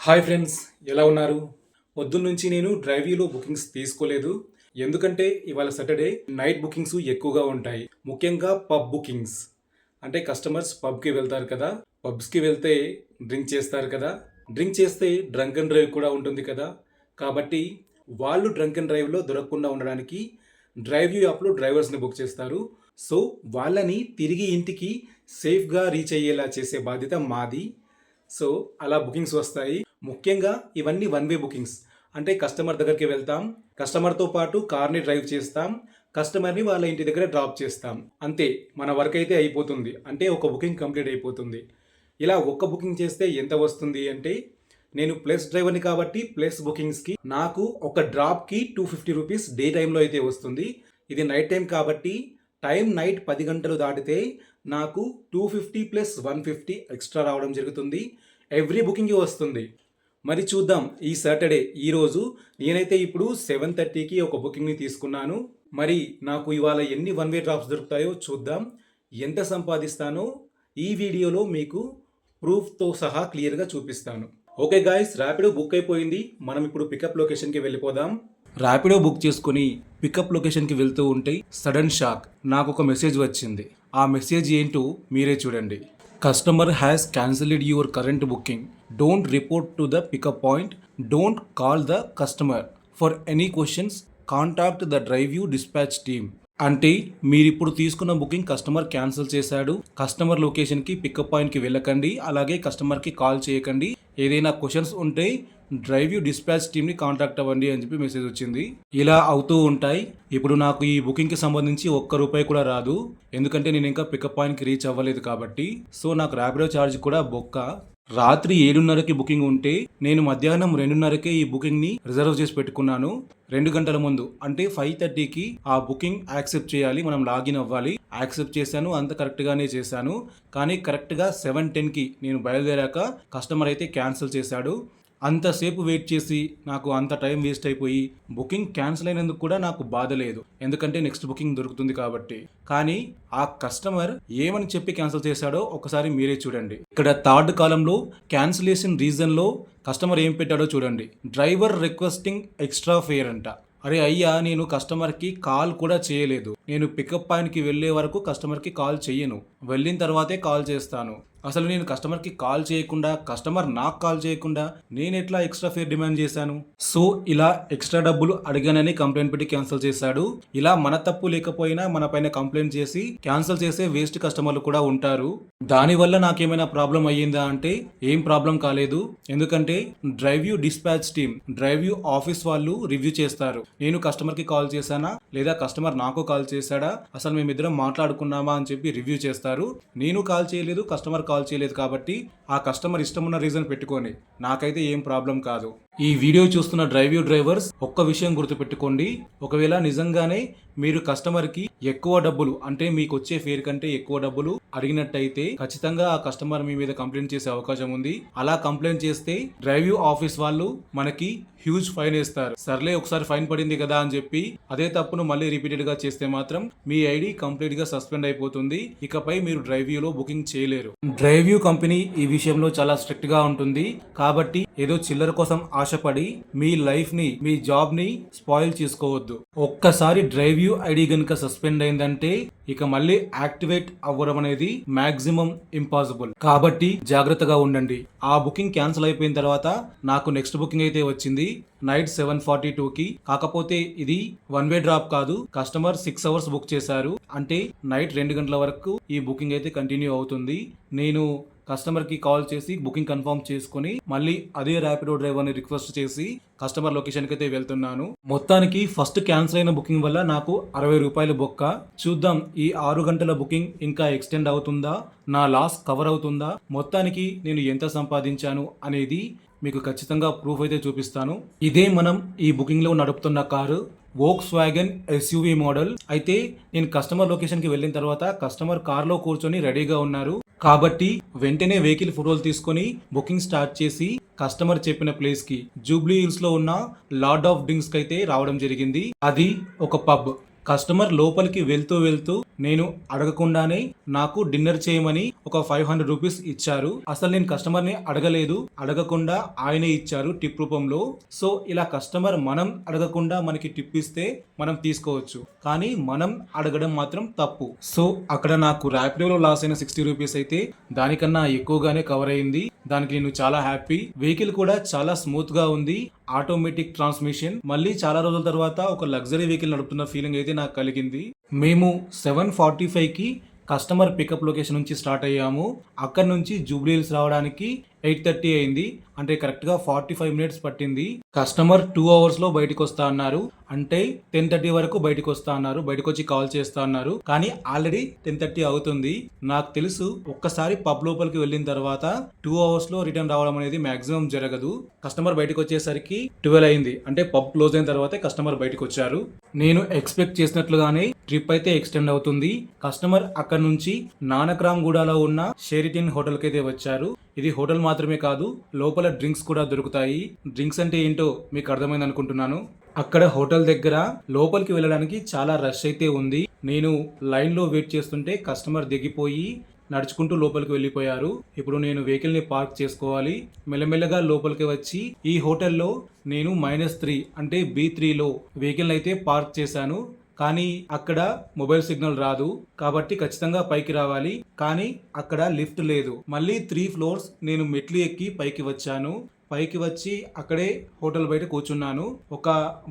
Hi friends, ఎలా ఉన్నారు? పొద్దున్నుంచి నేను డ్రైవ్యూలో బుకింగ్స్ తీసుకోలేదు. ఎందుకంటే ఇవాళ సాటర్డే నైట్ బుకింగ్స్ ఎక్కువగా ఉంటాయి. ముఖ్యంగా పబ్ బుకింగ్స్. అంటే కస్టమర్స్ పబ్కి వెళ్తారు కదా, పబ్స్కి వెళ్తే డ్రింక్ చేస్తారు కదా, డ్రింక్ చేస్తే డ్రంక్ అండ్ డ్రైవ్ కూడా ఉంటుంది కదా. కాబట్టి వాళ్ళు డ్రంక్ అండ్ డ్రైవ్లో దొరకకుండా ఉండడానికి డ్రైవ్యూ యాప్లో డ్రైవర్స్ని బుక్ చేస్తారు. సో వాళ్ళని తిరిగి ఇంటికి సేఫ్గా రీచ్ అయ్యేలా చేసే బాధ్యత మాది. సో అలా బుకింగ్స్ వస్తాయి. ముఖ్యంగా ఇవన్నీ వన్ వే బుకింగ్స్. అంటే కస్టమర్ దగ్గరికి వెళ్తాం, కస్టమర్తో పాటు కార్ని డ్రైవ్ చేస్తాం, కస్టమర్ని వాళ్ళ ఇంటి దగ్గర డ్రాప్ చేస్తాం. అంతే, మన వర్క్ అయితే అయిపోతుంది. అంటే ఒక బుకింగ్ కంప్లీట్ అయిపోతుంది. ఇలా ఒక్క బుకింగ్ చేస్తే ఎంత వస్తుంది అంటే, నేను ప్లేస్ డ్రైవర్ని కాబట్టి ప్లేస్ బుకింగ్స్కి నాకు ఒక డ్రాప్కి 250 రూపీస్ డే టైంలో అయితే వస్తుంది. ఇది నైట్ టైం కాబట్టి టైం నైట్ 10 గంటలు దాటితే నాకు 250 ప్లస్ 150 ఎక్స్ట్రా రావడం జరుగుతుంది. ఎవ్రీ బుకింగ్కి వస్తుంది. మరి చూద్దాం ఈ సాటర్డే ఈరోజు నేనైతే ఇప్పుడు 7:30కి ఒక బుకింగ్ని తీసుకున్నాను. మరి నాకు ఇవాళ ఎన్ని వన్ వే డ్రాప్స్ దొరుకుతాయో చూద్దాం. ఎంత సంపాదిస్తానో ఈ వీడియోలో మీకు ప్రూఫ్తో సహా క్లియర్గా చూపిస్తాను. ఓకే గాయ్స్, ర్యాపిడో బుక్ అయిపోయింది. మనం ఇప్పుడు పికప్ లొకేషన్కి వెళ్ళిపోదాం. ర్యాపిడో బుక్ చేసుకుని పికప్ లొకేషన్కి వెళ్తూ ఉంటే సడన్ షాక్, నాకు ఒక మెసేజ్ వచ్చింది. ఆ మెసేజ్ ఏంటో మీరే చూడండి. Customer has cancelled your current booking. Don't report to the pickup point. Don't call the customer. For any questions contact the DriveU dispatch team. అంటే మీరు ఇప్పుడు తీసుకున్న బుకింగ్ కస్టమర్ క్యాన్సిల్ చేశాడు. కస్టమర్ లొకేషన్కి పికప్ పాయింట్కి వెళ్ళకండి, అలాగే కస్టమర్కి కాల్ చేయకండి. ఏదైనా క్వశ్చన్స్ ఉంటే డ్రైవ్యూ డిస్పాచ్ టీమ్ని కాంటాక్ట్ అవ్వండి అని చెప్పి మెసేజ్ వచ్చింది. ఇలా అవుతూ ఉంటాయి. ఇప్పుడు నాకు ఈ బుకింగ్కి సంబంధించి ₹1 కూడా రాదు, ఎందుకంటే నేను ఇంకా పికప్ పాయింట్కి రీచ్ అవ్వలేదు కాబట్టి. సో నాకు ర్యాపిడో ఛార్జ్ కూడా బొక్క. రాత్రి 7:30కి బుకింగ్ ఉంటే నేను మధ్యాహ్నం 2:30కే ఈ బుకింగ్ని రిజర్వ్ చేసి పెట్టుకున్నాను. 2 గంటల ముందు, అంటే 5:30కి ఆ బుకింగ్ యాక్సెప్ట్ చేయాలి, మనం లాగిన్ అవ్వాలి. యాక్సెప్ట్ చేశాను, అంత కరెక్ట్గానే చేశాను. కానీ కరెక్ట్గా 7:10కి నేను బయలుదేరాక కస్టమర్ అయితే క్యాన్సిల్ చేశాడు. అంతసేపు వెయిట్ చేసి నాకు అంత టైం వేస్ట్ అయిపోయి బుకింగ్ క్యాన్సిల్ అయినందుకు కూడా నాకు బాధ లేదు, ఎందుకంటే నెక్స్ట్ బుకింగ్ దొరుకుతుంది కాబట్టి. కానీ ఆ కస్టమర్ ఏమని చెప్పి క్యాన్సిల్ చేశాడో ఒకసారి మీరే చూడండి. ఇక్కడ థర్డ్ కాలంలో క్యాన్సిలేషన్ రీజన్లో కస్టమర్ ఏం పెట్టాడో చూడండి. డ్రైవర్ రిక్వెస్టింగ్ ఎక్స్ట్రా ఫేర్ అంట. అరే అయ్యా, నేను కస్టమర్కి కాల్ కూడా చేయలేదు. నేను పికప్ పాయింట్కి వెళ్ళే వరకు కస్టమర్కి కాల్ చెయ్యను, వెళ్ళిన తర్వాతే కాల్ చేస్తాను. అసలు నేను కస్టమర్కి కాల్ చేయకుండా, కస్టమర్ నాకు కాల్ చేయకుండా నేను ఎట్లా ఎక్స్ట్రా ఫేర్ డిమాండ్ చేశాను? సో ఇలా ఎక్స్ట్రా డబ్బులు అడిగానని కంప్లైంట్ పెట్టి క్యాన్సిల్ చేశాడు. ఇలా మన తప్పు లేకపోయినా మన పైన కంప్లైంట్ చేసి క్యాన్సిల్ చేసే వేస్ట్ కస్టమర్లు కూడా ఉంటారు. దానివల్ల నాకేమైనా ప్రాబ్లం అయ్యిందా అంటే ఏం ప్రాబ్లం కాలేదు, ఎందుకంటే డ్రైవ్యూ డిస్పాచ్ టీమ్, డ్రైవ్యూ ఆఫీస్ వాళ్ళు రివ్యూ చేస్తారు. నేను కస్టమర్కి కాల్ చేశానా లేదా కస్టమర్ నాకు కాల్ చేశాడా, అసలు మేమిద్దరం మాట్లాడుకున్నామా అని చెప్పి రివ్యూ చేస్తారు. నేను కాల్ చేయలేదు, కస్టమర్ కాల్ చేయలేదు కాబట్టి ఆ కస్టమర్ ఇష్టమున్న రీజన్ పెట్టుకొని నాకైతే ఏం ప్రాబ్లం కాదు. ఈ వీడియో చూస్తున్న డ్రైవ్యూ డ్రైవర్స్ ఒక్క విషయం గుర్తుపెట్టుకోండి. ఒకవేళ నిజంగానే మీరు కస్టమర్కి ఎక్కువ డబ్బులు, అంటే మీకు వచ్చే ఫేర్ కంటే ఎక్కువ డబ్బులు అడిగినట్టయితే ఖచ్చితంగా ఆ కస్టమర్ మీ మీద కంప్లైంట్ చేసే అవకాశం ఉంది. అలా కంప్లైంట్ చేస్తే డ్రైవ్యూ ఆఫీస్ వాళ్ళు మనకి హ్యూజ్ ఫైన్ వేస్తారు. సర్లే ఒకసారి ఫైన్ పడింది కదా అని చెప్పి అదే తప్పును మళ్ళీ రిపీటెడ్ గా చేస్తే మాత్రం మీ ఐడి కంప్లీట్ గా సస్పెండ్ అయిపోతుంది. ఇకపై మీరు డ్రైవ్యూలో బుకింగ్ చేయలేరు. డ్రైవ్యూ కంపెనీ ఈ విషయంలో చాలా స్ట్రిక్ట్ గా ఉంటుంది కాబట్టి ఏదో చిల్లర కోసం ఆశపడి మీ లైఫ్ ని, మీ జాబ్ ని స్పాయిల్ చేసుకోవద్దు. ఒక్కసారి డ్రైవ్యూ ఐడి గనుక సస్పెండ్ అయిందంటే ఇక మళ్ళీ యాక్టివేట్ అవ్వడం అనేది మాక్సిమం ఇంపాసిబుల్. కాబట్టి జాగ్రత్తగా ఉండండి. ఆ బుకింగ్ క్యాన్సిల్ అయిపోయిన తర్వాత నాకు నెక్స్ట్ బుకింగ్ అయితే వచ్చింది నైట్ 7:42కి. కాకపోతే ఇది వన్ వే డ్రాప్ కాదు, కస్టమర్ 6 అవర్స్ బుక్ చేశారు. అంటే నైట్ 2 గంటల వరకు ఈ బుకింగ్ అయితే కంటిన్యూ అవుతుంది. నేను కస్టమర్కి కాల్ చేసి బుకింగ్ కన్ఫర్మ్ చేసుకుని మళ్ళీ అదే ర్యాపిడో డ్రైవర్ని రిక్వెస్ట్ చేసి కస్టమర్ లొకేషన్కి అయితే వెళ్తున్నాను. మొత్తానికి ఫస్ట్ క్యాన్సిల్ అయిన బుకింగ్ వల్ల నాకు ₹60 బొక్క. చూద్దాం ఈ 6 గంటల బుకింగ్ ఇంకా ఎక్స్టెండ్ అవుతుందా, నా లాస్ కవర్ అవుతుందా, మొత్తానికి నేను ఎంత సంపాదించాను అనేది మీకు ఖచ్చితంగా ప్రూఫ్ అయితే చూపిస్తాను. ఇదే మనం ఈ బుకింగ్లో నడుపుతున్న కారు, వోక్స్వాగన్ SUV మోడల్. అయితే నేను కస్టమర్ లొకేషన్కి వెళ్ళిన తర్వాత కస్టమర్ కార్లో కూర్చొని రెడీగా ఉన్నారు కాబట్టి వెంటనే వెహికల్ ఫోటోలు తీసుకొని బుకింగ్ స్టార్ట్ చేసి కస్టమర్ చెప్పిన ప్లేస్ కి, జూబ్లీ హిల్స్ లో ఉన్న లార్డ్ ఆఫ్ డ్రింక్స్ కి అయితే రావడం జరిగింది. అది ఒక పబ్. కస్టమర్ లోపలికి వెళ్తూ వెళ్తూ నేను అడగకుండానే నాకు డిన్నర్ చేయమని ఒక 500 రూపీస్ ఇచ్చారు. అసలు నేను కస్టమర్ ని అడగలేదు, అడగకుండా ఆయనే ఇచ్చారు టిప్ రూపంలో. సో ఇలా కస్టమర్ మనం అడగకుండా మనకి టిప్ ఇస్తే మనం తీసుకోవచ్చు, కానీ మనం అడగడం మాత్రం తప్పు. సో అక్కడ నాకు ర్యాపిడోలో లాస్ అయిన 60 రూపీస్ అయితే దానికన్నా ఎక్కువగానే కవర్ అయింది. దానికి నేను చాలా హ్యాపీ. వెహికల్ కూడా చాలా స్మూత్ గా ఉంది, ఆటోమేటిక్ ట్రాన్స్మిషన్. మళ్ళీ చాలా రోజుల తర్వాత ఒక లగ్జరీ వెహికల్ నడుపుతున్న ఫీలింగ్ అయితే నాకు కలిగింది. మేము 7:45 కి కస్టమర్ పికప్ లొకేషన్ నుంచి స్టార్ట్ అయ్యాము. అక్కడ నుంచి జూబ్లీ హిల్స్ రావడానికి 8:30 అయింది. అంటే కరెక్ట్ గా 45 మినిట్స్ పట్టింది. కస్టమర్ 2 hours లో బయటకు వస్తా అన్నారు. అంటే 10:30 వరకు బయటకు వస్తా అన్నారు. బయటకు వచ్చి కాల్ చేస్తా అన్నారు. కానీ ఆల్రెడీ 10:30 అవుతుంది. నాకు తెలుసు ఒక్కసారి పబ్ లోపలికి వెళ్ళిన తర్వాత 2 hours లో రిటర్న్ రావడం అనేది మాక్సిమం జరగదు. కస్టమర్ బయటకు వచ్చేసరికి 12 అయింది. అంటే పబ్ క్లోజ్ అయిన తర్వాతే కస్టమర్ బయటకు వచ్చారు. నేను ఎక్స్పెక్ట్ చేసినట్లుగానే ట్రిప్ అయితే ఎక్స్టెండ్ అవుతుంది. కస్టమర్ అక్కడ నుంచి నానక్రామ్ గూడలో ఉన్న షెరిటన్ హోటల్ కి అయితే వచ్చారు. ఇది హోటల్ మాత్రమే కాదు, లోపల డ్రింక్స్ కూడా దొరుకుతాయి. డ్రింక్స్ అంటే ఏంటో మీకు అర్థమైంది అనుకుంటున్నాను. అక్కడ హోటల్ దగ్గర లోపలికి వెళ్ళడానికి చాలా రష్ అయితే ఉంది. నేను లైన్ లో వెయిట్ చేస్తుంటే కస్టమర్ దిగిపోయి నడుచుకుంటూ లోపలికి వెళ్ళిపోయారు. ఇప్పుడు నేను వెహికల్ ని పార్క్ చేసుకోవాలి. మెల్లమెల్లగా లోపలికి వచ్చి ఈ హోటల్లో నేను -3 అంటే B3లో వెహికల్ అయితే పార్క్ చేశాను. కానీ అక్కడ మొబైల్ సిగ్నల్ రాదు, కాబట్టి ఖచ్చితంగా పైకి రావాలి. కానీ అక్కడ లిఫ్ట్ లేదు. మళ్ళీ 3 floors నేను మెట్లు ఎక్కి పైకి వచ్చాను. పైకి వచ్చి అక్కడే హోటల్ బయట కూర్చున్నాను. ఒక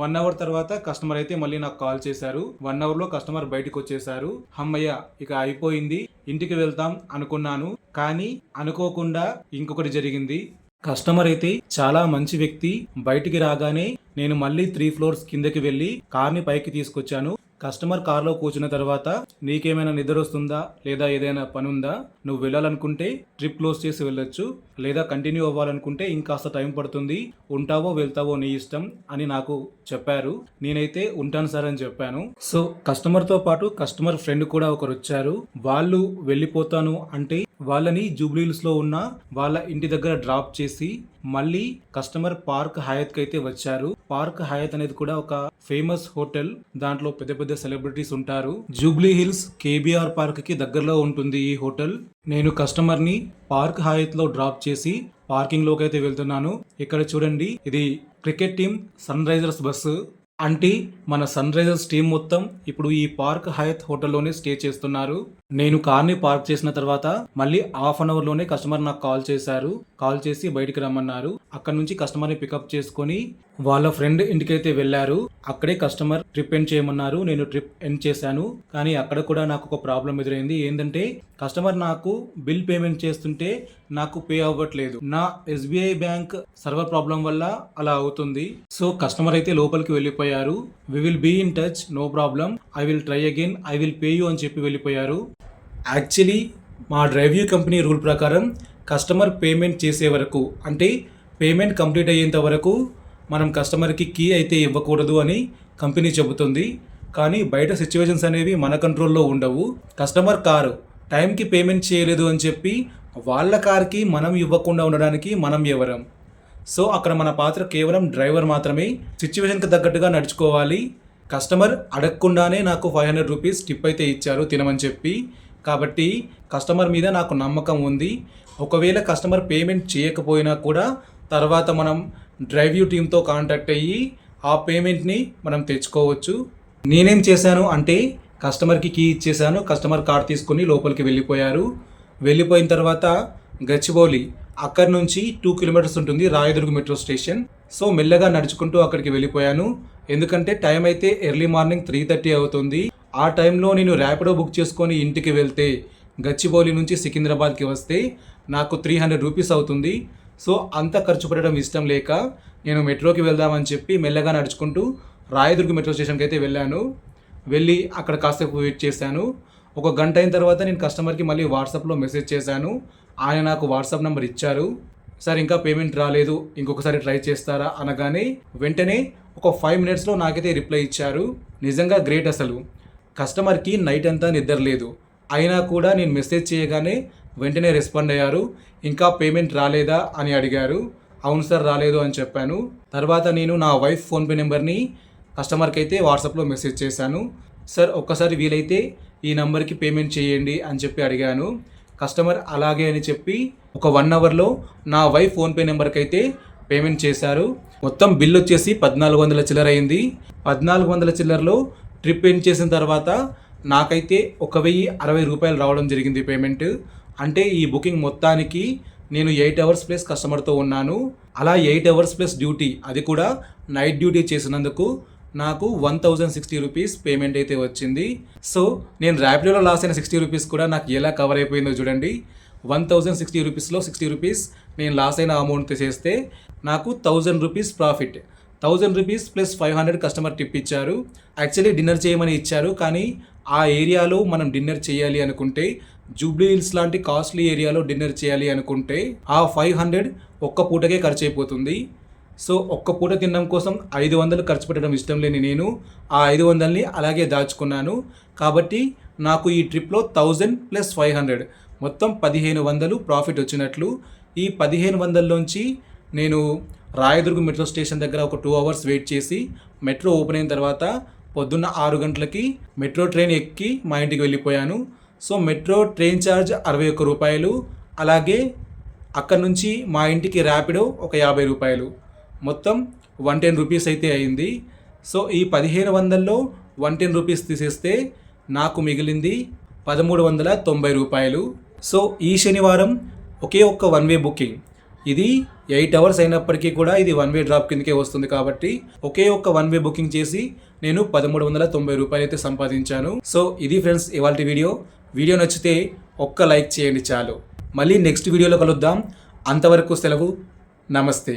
1 hour తర్వాత కస్టమర్ అయితే మళ్ళీ నాకు కాల్ చేశారు. 1 hour లో కస్టమర్ బయటకు వచ్చేసారు. హమ్మయ్య, ఇక అయిపోయింది, ఇంటికి వెళ్తాం అనుకున్నాను. కానీ అనుకోకుండా ఇంకొకటి జరిగింది. కస్టమర్ అయితే చాలా మంచి వ్యక్తి. బయటికి రాగానే నేను మళ్ళీ 3 floors కిందకి వెళ్ళి కార్ని పైకి తీసుకొచ్చాను. కస్టమర్ కార్లో కూర్చున్న తర్వాత నీకేమైనా నిద్ర వస్తుందా లేదా ఏదైనా పని ఉందా, నువ్వు వెళ్ళాలనుకుంటే ట్రిప్ క్లోజ్ చేసి వెళ్ళొచ్చు, లేదా కంటిన్యూ అవ్వాలనుకుంటే ఇంకాస్త టైం పడుతుంది, ఉంటావో వెళ్తావో నీ ఇష్టం అని నాకు చెప్పారు. నేనైతే ఉంటాను సార్ అని చెప్పాను. సో కస్టమర్తో పాటు కస్టమర్ ఫ్రెండ్ కూడా ఒకరు వచ్చారు. వాళ్ళు వెళ్ళిపోతాను అంటే వాళ్ళని జూబ్లీ హిల్స్ లో ఉన్న వాళ్ళ ఇంటి దగ్గర డ్రాప్ చేసి మళ్ళీ కస్టమర్ పార్క్ హయత్ కి అయితే వచ్చారు. పార్క్ హయత్ అనేది కూడా ఒక ఫేమస్ హోటల్. దాంట్లో పెద్ద పెద్ద సెలబ్రిటీస్ ఉంటారు. జూబ్లీ హిల్స్ KBR పార్క్ కి దగ్గరలో ఉంటుంది ఈ హోటల్. నేను కస్టమర్ ని పార్క్ హయత్ లో డ్రాప్ చేసి పార్కింగ్ లోకి అయితే వెళ్తున్నాను. ఇక్కడ చూడండి, ఇది cricket team Sunrisers bus. అంటే మన సన్ రైజర్స్ టీం మొత్తం ఇప్పుడు ఈ పార్క్ హయత్ హోటల్లోనే స్టే చేస్తున్నారు. నేను కార్ని పార్క్ చేసిన తర్వాత మళ్ళీ ½ an hour లోనే కస్టమర్ నాకు కాల్ చేశారు. కాల్ చేసి బయటికి రమ్మన్నారు. అక్కడ నుంచి కస్టమర్ని పికప్ చేసుకొని వాళ్ళ ఫ్రెండ్ ఇంటికైతే వెళ్ళారు. అక్కడే కస్టమర్ ట్రిప్ ఎండ్ చేయమన్నారు. నేను ట్రిప్ ఎండ్ చేశాను. కానీ అక్కడ కూడా నాకు ఒక ప్రాబ్లం ఎదురైంది. ఏంటంటే కస్టమర్ నాకు బిల్ పేమెంట్ చేస్తుంటే నాకు పే అవ్వట్లేదు. నా SBI బ్యాంక్ సర్వర్ ప్రాబ్లం వల్ల అలా అవుతుంది. సో కస్టమర్ అయితే లోపలికి వెళ్ళిపోయారు. We will be in touch, no problem, I will try again, I will pay you అని చెప్పి వెళ్ళిపోయారు. యాక్చువల్లీ మా డ్రైవ్యూ కంపెనీ రూల్ ప్రకారం కస్టమర్ పేమెంట్ చేసే వరకు, అంటే పేమెంట్ కంప్లీట్ అయ్యేంత వరకు మనం కస్టమర్కి కీ అయితే ఇవ్వకూడదు అని కంపెనీ చెబుతుంది. కానీ బయట సిచ్యువేషన్స్ అనేవి మన కంట్రోల్లో ఉండవు. కస్టమర్ కారు టైంకి పేమెంట్ చేయలేదు అని చెప్పి వాళ్ళ కార్కి మనం ఇవ్వకుండా ఉండడానికి మనం ఎవరం? సో అక్కడ మన పాత్ర కేవలం డ్రైవర్ మాత్రమే. సిచ్యువేషన్కి తగ్గట్టుగా నడుచుకోవాలి. కస్టమర్ అడగకుండానే నాకు 500 రూపీస్ టిప్ అయితే ఇచ్చారు తినమని చెప్పి. కాబట్టి కస్టమర్ మీద నాకు నమ్మకం ఉంది. ఒకవేళ కస్టమర్ పేమెంట్ చేయకపోయినా కూడా తర్వాత మనం డ్రైవ్యూ టీంతో కాంటాక్ట్ అయ్యి ఆ పేమెంట్ని మనం తెచ్చుకోవచ్చు. నేనేం చేశాను అంటే కస్టమర్కి కీ ఇచ్చేసాను. కస్టమర్ కార్డ్ తీసుకొని లోపలికి వెళ్ళిపోయారు. వెళ్ళిపోయిన తర్వాత గచ్చిబౌలి అక్కడి నుంచి 2 kilometers ఉంటుంది రాయదుర్గ్ మెట్రో స్టేషన్. సో మెల్లగా నడుచుకుంటూ అక్కడికి వెళ్ళిపోయాను. ఎందుకంటే టైం అయితే ఎర్లీ మార్నింగ్ 3:30 అవుతుంది. ఆ టైంలో నేను ర్యాపిడో బుక్ చేసుకొని ఇంటికి వెళ్తే గచ్చిబౌలి నుంచి సికింద్రాబాద్కి వస్తే నాకు 300 రూపీస్ అవుతుంది. సో అంత ఖర్చు పెట్టడం ఇష్టం లేక నేను మెట్రోకి వెళ్దామని చెప్పి మెల్లగా నడుచుకుంటూ రాయదుర్గ్ మెట్రో స్టేషన్కి అయితే వెళ్ళాను. వెళ్ళి అక్కడ కాసేపు వెయిట్ చేశాను. 1 గంట అయిన తర్వాత నేను కస్టమర్కి మళ్ళీ వాట్సాప్లో మెసేజ్ చేశాను. ఆయన నాకు వాట్సాప్ నెంబర్ ఇచ్చారు. సార్ ఇంకా పేమెంట్ రాలేదు, ఇంకొకసారి ట్రై చేస్తారా అనగానే వెంటనే ఒక 5 minutesలో నాకైతే రిప్లై ఇచ్చారు. నిజంగా గ్రేట్. అసలు కస్టమర్కి నైట్ అంతా నిద్ర లేదు, అయినా కూడా నేను మెసేజ్ చేయగానే వెంటనే రెస్పాండ్ అయ్యారు. ఇంకా పేమెంట్ రాలేదా అని అడిగారు. అవును సార్ రాలేదు అని చెప్పాను. తర్వాత నేను నా వైఫ్ ఫోన్పే నెంబర్ని కస్టమర్కి అయితే వాట్సాప్లో మెసేజ్ చేశాను. సార్ ఒక్కసారి వీలైతే ఈ నెంబర్కి పేమెంట్ చేయండి అని చెప్పి అడిగాను. కస్టమర్ అలాగే అని చెప్పి ఒక 1 అవర్లో నా వైఫ్ ఫోన్పే నెంబర్కి అయితే పేమెంట్ చేశారు. మొత్తం బిల్ వచ్చేసి 1400 చిల్లర అయింది. 1400 చిల్లరలో ట్రిప్ ఎండ్ చేసిన తర్వాత నాకైతే 1060 రూపాయలు రావడం జరిగింది పేమెంట్. అంటే ఈ బుకింగ్ మొత్తానికి నేను 8 అవర్స్ ప్లస్ కస్టమర్తో ఉన్నాను. అలా 8 అవర్స్ ప్లస్ డ్యూటీ, అది కూడా నైట్ డ్యూటీ చేసినందుకు నాకు 1060 రూపీస్ పేమెంట్ అయితే వచ్చింది. సో నేను ర్యాపిడోలో లాస్ అయిన 60 రూపీస్ కూడా నాకు ఎలా కవర్ అయిపోయిందో చూడండి. 1060 రూపీస్లో 60 రూపీస్ నేను లాస్ అయిన అమౌంట్ చేస్తే నాకు 1000 rupees profit. 1000 rupees plus 500 customer tip ఇచ్చారు. యాక్చువల్లీ డిన్నర్ చేయమని ఇచ్చారు, కానీ ఆ ఏరియాలో మనం డిన్నర్ చేయాలి అనుకుంటే, జూబ్లీ హిల్స్ లాంటి కాస్ట్లీ ఏరియాలో డిన్నర్ చేయాలి అనుకుంటే ఆ 500 ఒక్క పూటకే ఖర్చు అయిపోతుంది. సో ఒక్క పూట తినడం కోసం 500 ఖర్చు పెట్టడం ఇష్టం లేని నేను ఆ 500ని అలాగే దాచుకున్నాను. కాబట్టి నాకు ఈ ట్రిప్లో 1000 ప్లస్ 500 మొత్తం 1500 ప్రాఫిట్ వచ్చినట్లు. ఈ 1500లోంచి నేను రాయదుర్గం మెట్రో స్టేషన్ దగ్గర ఒక 2 అవర్స్ వెయిట్ చేసి మెట్రో ఓపెన్ అయిన తర్వాత పొద్దున్న 6 గంటలకి మెట్రో ట్రైన్ ఎక్కి మా ఇంటికి వెళ్ళిపోయాను. సో మెట్రో ట్రైన్ ఛార్జ్ 61 రూపాయలు, అలాగే అక్కడ నుంచి మా ఇంటికి ర్యాపిడో ఒక 50 రూపాయలు, మొత్తం 110 రూపీస్ అయితే అయింది. సో ఈ 1500లో 110 రూపీస్ తీసేస్తే నాకు మిగిలింది 1390 రూపాయలు. సో ఈ శనివారం ఒకే ఒక్క 1 వే బుకింగ్, ఇది 8 అవర్స్ అయినప్పటికీ కూడా ఇది 1 వే డ్రాప్ కిందకే వస్తుంది. కాబట్టి ఒకే ఒక్క 1 వే బుకింగ్ చేసి నేను 1390 రూపాయలు అయితే సంపాదించాను. సో ఇది ఫ్రెండ్స్ ఇవాల్టి వీడియో నచ్చితే ఒక్క లైక్ చేయండి చాలు. మళ్ళీ నెక్స్ట్ వీడియోలో కలుద్దాం. అంతవరకు సెలవు. నమస్తే.